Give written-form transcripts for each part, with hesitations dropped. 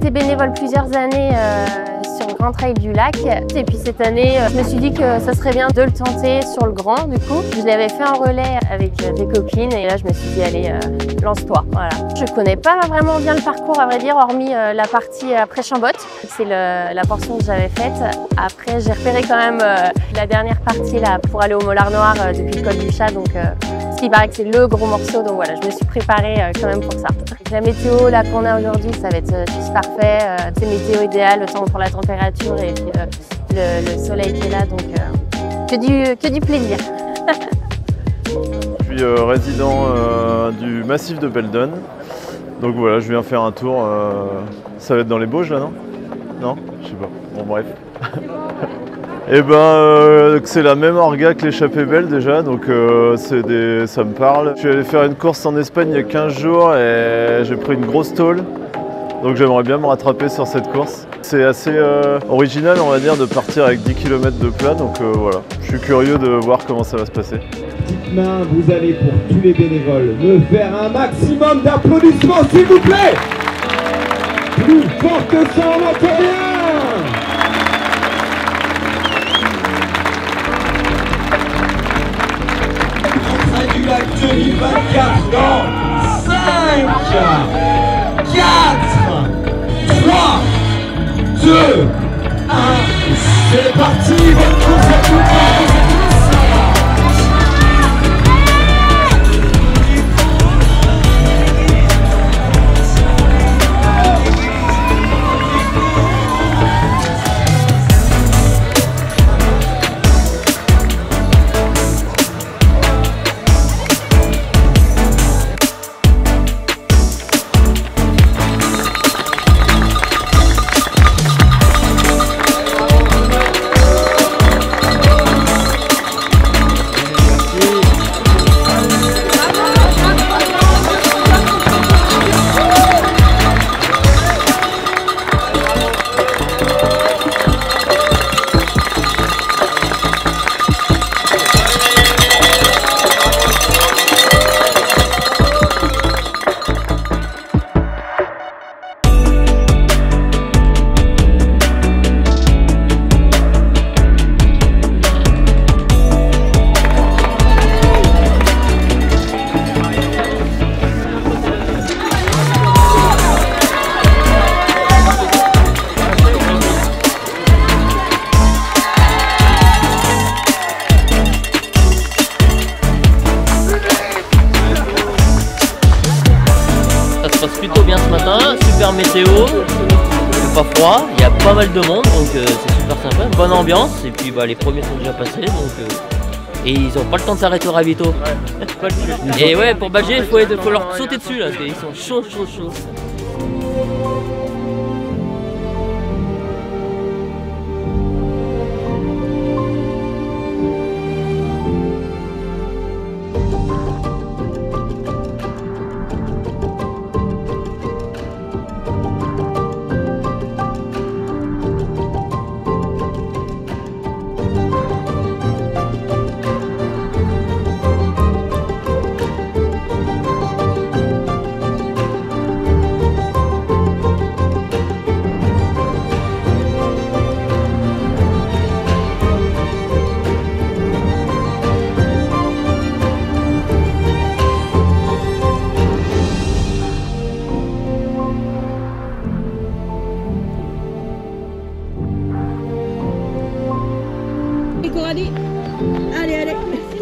été bénévole plusieurs années sur le Grand Trail du Lac. Et puis cette année, je me suis dit que ça serait bien de le tenter sur le Grand du coup. Je l'avais fait en relais avec des copines et là je me suis dit allez, lance-toi. Voilà. Je connais pas vraiment bien le parcours à vrai dire, hormis la partie après Chambotte. C'est la portion que j'avais faite. Après j'ai repéré quand même la dernière partie là pour aller au Mollard Noir depuis le col du Chat. Donc ce qui paraît que c'est le gros morceau, donc voilà, je me suis préparée quand même pour ça. La météo là qu'on a aujourd'hui, ça va être juste parfait. C'est météo idéale, le temps pour la température et puis le soleil qui est là, donc que du plaisir. Je suis résident du massif de Beldon, donc voilà, je viens faire un tour. Ça va être dans les Bauges là, non? Non? Je sais pas. Bon bref. Et ben c'est la même orga que l'échappée belle déjà, donc ça me parle. Je suis allé faire une course en Espagne il y a 15 jours et j'ai pris une grosse tôle, donc j'aimerais bien me rattraper sur cette course. C'est assez original on va dire de partir avec 10 km de plat, donc voilà, je suis curieux de voir comment ça va se passer. Petite main, vous allez pour tous les bénévoles me faire un maximum d'applaudissements s'il vous plaît. Plus fort que ça, on entend bien. Du lac 2024 dans 5, 4, 3, 2, 1, c'est parti, bonne course à tous. Plutôt bien ce matin, super météo, c'est pas froid, il y a pas mal de monde donc c'est super sympa, bonne ambiance et puis les premiers sont déjà passés donc et ils ont pas le temps de s'arrêter au ravito. Ouais. Et ouais pour Badger il faut leur sauter dessus là parce qu'ils sont chauds. Coralie, allez, merci.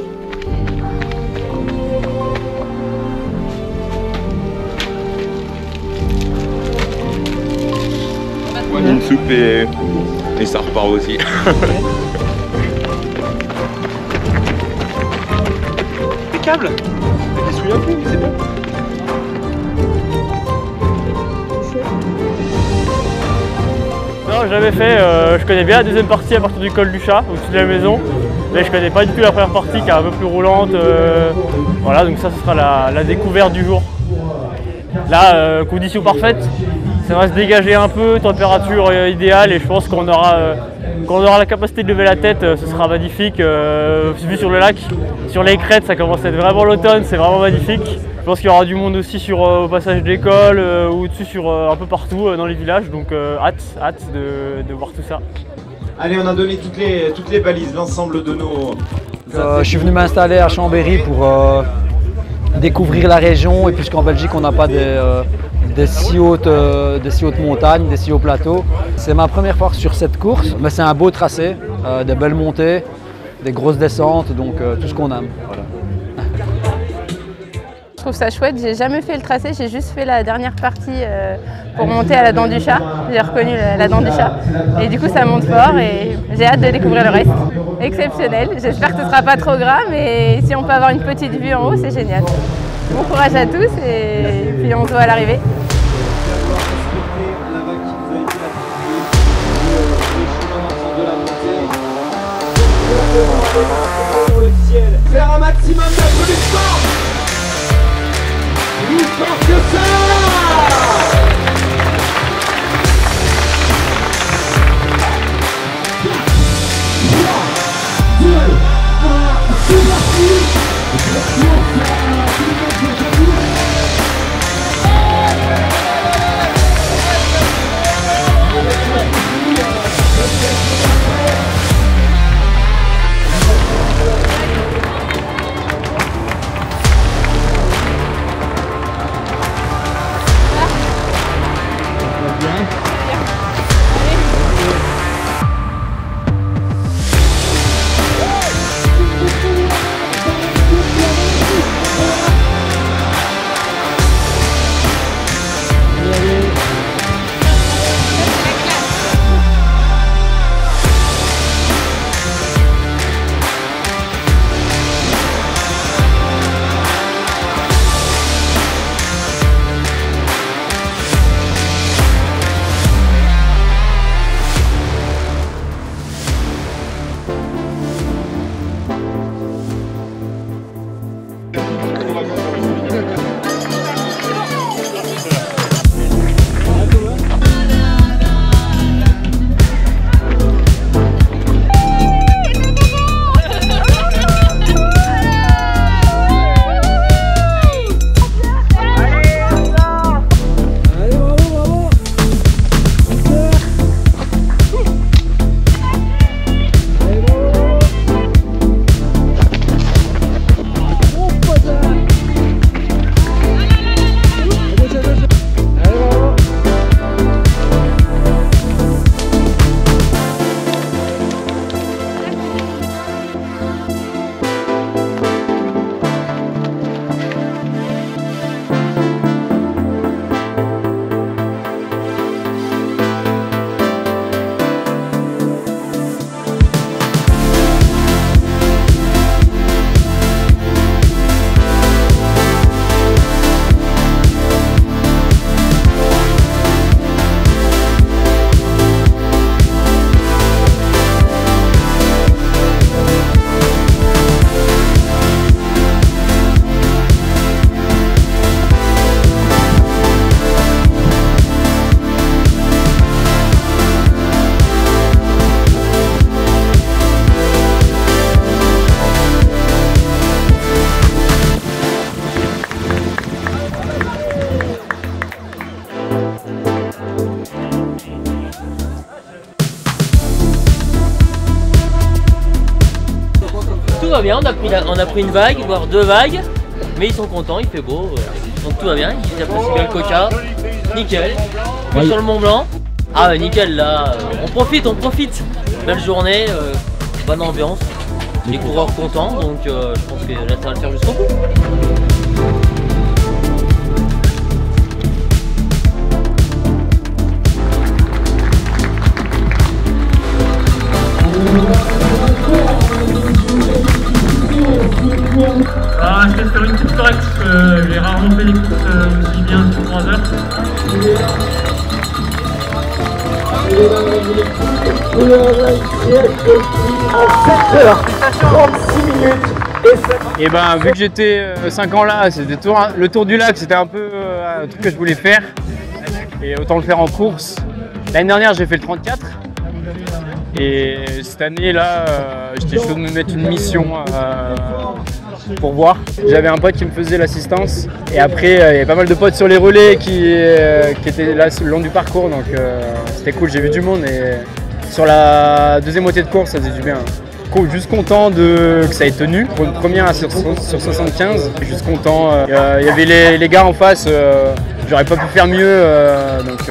Une soupe et ça repart aussi. Impeccable. Tu te souviens plus, c'est bien. Non, j'avais fait, je connais bien la deuxième partie à partir du col du Chat, au-dessus de la maison, mais je connais pas du tout la première partie qui est un peu plus roulante. Voilà, donc ça ce sera la découverte du jour. Là, conditions parfaites, ça va se dégager un peu, température idéale et je pense qu'on aura Quand on aura la capacité de lever la tête, ce sera magnifique. Vu sur le lac, sur les crêtes, ça commence à être vraiment l'automne, c'est vraiment magnifique. Je pense qu'il y aura du monde aussi au passage d'école, ou au-dessus un peu partout dans les villages, donc hâte de voir tout ça. Allez, on a donné toutes les balises, l'ensemble de nos... Je suis venu m'installer à Chambéry pour découvrir la région, et puisqu'en Belgique on n'a pas des si hautes montagnes, des si hauts plateaux. C'est ma première fois sur cette course, mais c'est un beau tracé, des belles montées, des grosses descentes, donc tout ce qu'on aime. Voilà. Je trouve ça chouette, j'ai jamais fait le tracé, j'ai juste fait la dernière partie pour monter à la Dent du Chat. J'ai reconnu la Dent du Chat et du coup ça monte fort et j'ai hâte de découvrir le reste. Exceptionnel, j'espère que ce ne sera pas trop gras, mais si on peut avoir une petite vue en haut, c'est génial. Bon courage à tous et puis on se voit à l'arrivée. Faire un maximum d'applaudissements. Plus fort que ça. Tout va bien, on a pris une vague, voire 2 vagues, mais ils sont contents, il fait beau, donc tout va bien, ils apprécient bien le coca, nickel. Oui. Sur le Mont Blanc, ah nickel là, on profite, belle journée, bonne ambiance, les coureurs contents, donc je pense que là ça va le faire jusqu'au bout. Ah, je vais faire une petite correcte, j'ai rarement fait des courses aussi bien sur 3 heures. Et ben vu que j'étais 5 ans là, c'était le tour du lac, c'était un peu un truc que je voulais faire. Et autant le faire en course. L'année dernière j'ai fait le 34. Et cette année-là, j'étais chaud de me mettre une mission pour voir. J'avais un pote qui me faisait l'assistance et après il y avait pas mal de potes sur les relais qui étaient là le long du parcours, donc c'était cool, j'ai vu du monde et sur la deuxième moitié de course ça faisait du bien. Juste content que ça ait tenu pour une première sur 75, juste content. Il y avait les gars en face, j'aurais pas pu faire mieux, donc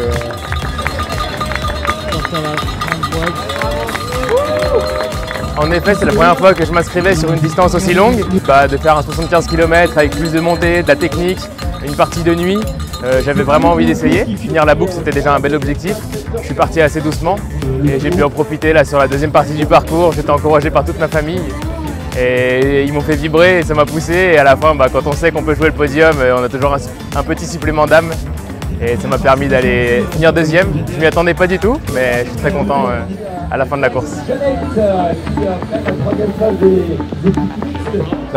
En effet, c'est la première fois que je m'inscrivais sur une distance aussi longue. De faire un 75 km avec plus de montée, de la technique, une partie de nuit. J'avais vraiment envie d'essayer. Finir la boucle, c'était déjà un bel objectif. Je suis parti assez doucement et j'ai pu en profiter là sur la deuxième partie du parcours. J'étais encouragé par toute ma famille et ils m'ont fait vibrer et ça m'a poussé. Et à la fin, quand on sait qu'on peut jouer le podium, on a toujours un petit supplément d'âme. Et ça m'a permis d'aller finir deuxième. Je m'y attendais pas du tout, mais je suis très content à la fin de la course.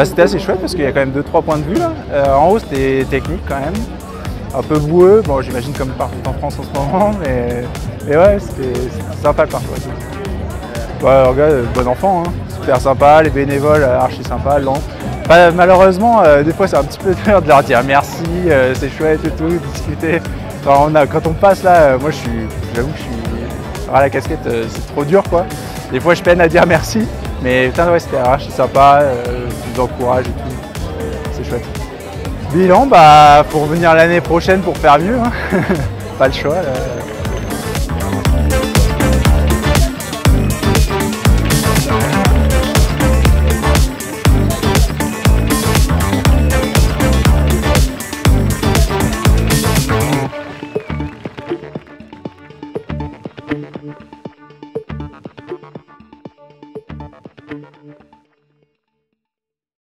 C'était assez chouette parce qu'il y a quand même 2-3 points de vue là. En haut c'était technique quand même, un peu boueux, bon j'imagine comme partout en France en ce moment, mais ouais c'était sympa le parcours. Ouais, regarde, bon enfant, hein. Super sympa, les bénévoles archi sympa, lents. Malheureusement, des fois c'est un petit peu dur de leur dire merci, c'est chouette et tout, discuter. Quand on passe là, moi j'avoue que je suis à la casquette, c'est trop dur quoi. Des fois je peine à dire merci, mais putain ouais c'était archi sympa, je vous encourage et tout, c'est chouette. Bilan, faut revenir l'année prochaine pour faire mieux, hein. Pas le choix. Là.